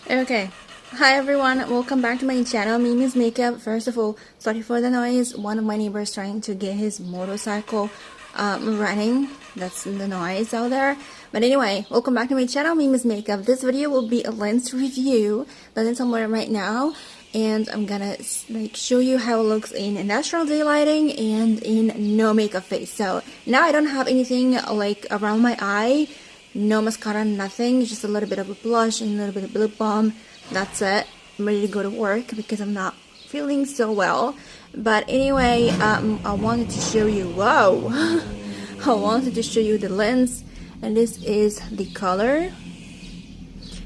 Okay, hi everyone, welcome back to my channel. Mimi's Makeup. First of all, sorry for the noise. One of my neighbors trying to get his motorcycle running. That's the noise out there. But anyway, welcome back to my channel, Mimi's Makeup. This video will be a lens review. The lens I'm wearing right now, and I'm gonna show you how it looks in natural daylighting and in no makeup face. So now I don't have anything like around my eye. No mascara, nothing, just a little bit of a blush and a little bit of lip balm. That's it. I'm ready to go to work because I'm not feeling so well. But anyway, I wanted to show you, whoa, I wanted to show you the lens, and this is the color.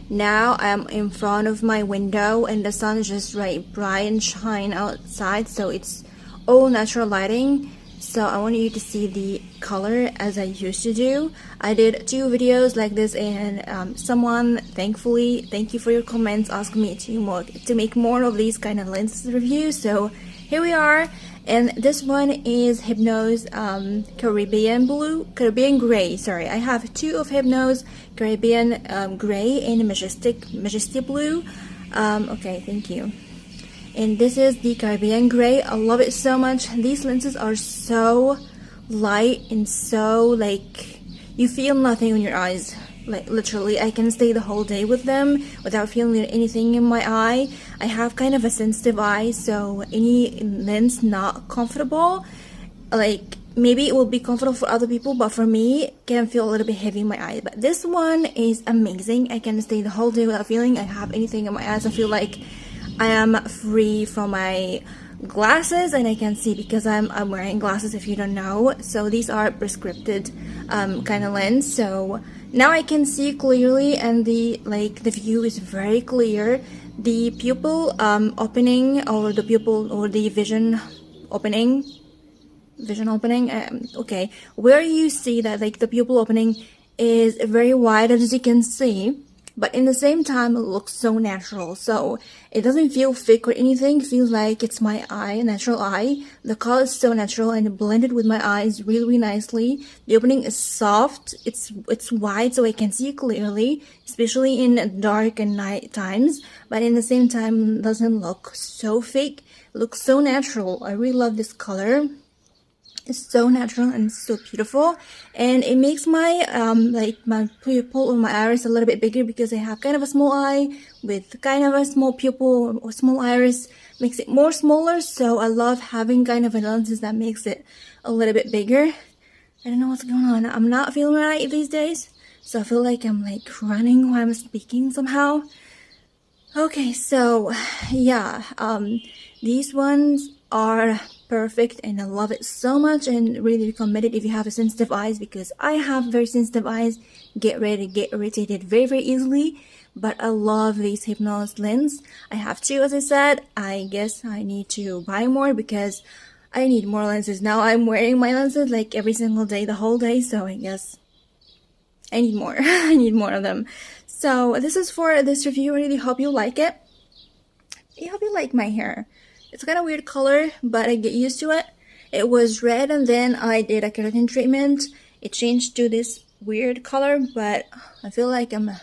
Now I'm in front of my window and the sun is just bright and shine outside, so it's all natural lighting. So I want you to see the color as I used to do. I did 2 videos like this, and someone, thankfully, thank you for your comments, asked me to make more of these kind of lens reviews. So here we are, and this one is Hypnose Caribbean Gray. Sorry, I have 2 of Hypnose Caribbean Gray and Majestic Blue. Okay, thank you. And this is the Caribbean Gray. I love it so much. These lenses are so light and so you feel nothing on your eyes. Like literally, I can stay the whole day with them without feeling anything in my eye. I have kind of a sensitive eye, so any lens not comfortable, like maybe it will be comfortable for other people, but for me it can feel a little bit heavy in my eye. But this one is amazing. I can stay the whole day without feeling I have anything in my eyes. I feel like I am free from my glasses, and I can see because I'm wearing glasses, if you don't know. So these are prescripted kind of lens. So now I can see clearly, and the view is very clear. The pupil opening, or the pupil or the vision opening, okay, where you see that the pupil opening is very wide, as you can see. But in the same time, it looks so natural. So it doesn't feel fake or anything. It feels like it's my eye, natural eye. The color is so natural and blended with my eyes really nicely. The opening is soft. It's wide, so I can see clearly, especially in dark and night times. But in the same time, it doesn't look so fake. It looks so natural. I really love this color. It's so natural and so beautiful, and it makes my my pupil or my iris a little bit bigger because I have kind of a small eye with kind of a small pupil or small iris. Makes it more smaller, so I love having kind of a lenses that makes it a little bit bigger. I don't know what's going on. I'm not feeling right these days, so I feel like I'm running while I'm speaking somehow. Okay, so yeah, these ones are perfect and I love it so much, and really recommend it if you have sensitive eyes, because I have very sensitive eyes, get irritated very easily. But I love these Hypnose lens. I have 2, as I said. I guess I need to buy more because I need more lenses. Now I'm wearing my lenses every single day, the whole day, so I guess I need more. I need more of them. So this is for this review. I really hope you like it. I hope you like my hair. It's kind of weird color, but I get used to it. It was red, and then I did a keratin treatment. It changed to this weird color, but I feel like I'm a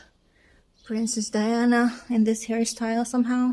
Princess Diana in this hairstyle somehow.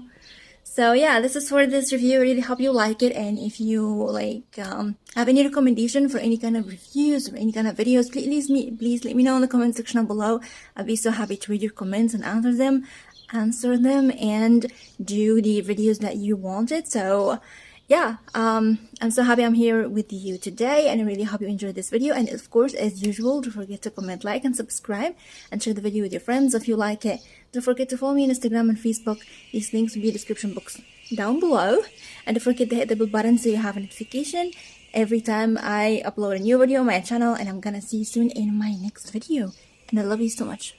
So yeah, this is for this review. I really hope you like it, and if you have any recommendation for any kind of reviews or any kind of videos, please let me know in the comment section below. I'd be so happy to read your comments and answer them and do the videos that you wanted. So yeah, I'm so happy I'm here with you today, and I really hope you enjoyed this video. And of course, as usual, don't forget to comment, like, and subscribe, and share the video with your friends if you like it. Don't forget to follow me on Instagram and Facebook. These links will be in the description box down below, and don't forget to hit the bell button so you have a notification every time I upload a new video on my channel. And I'm gonna see you soon in my next video, and I love you so much.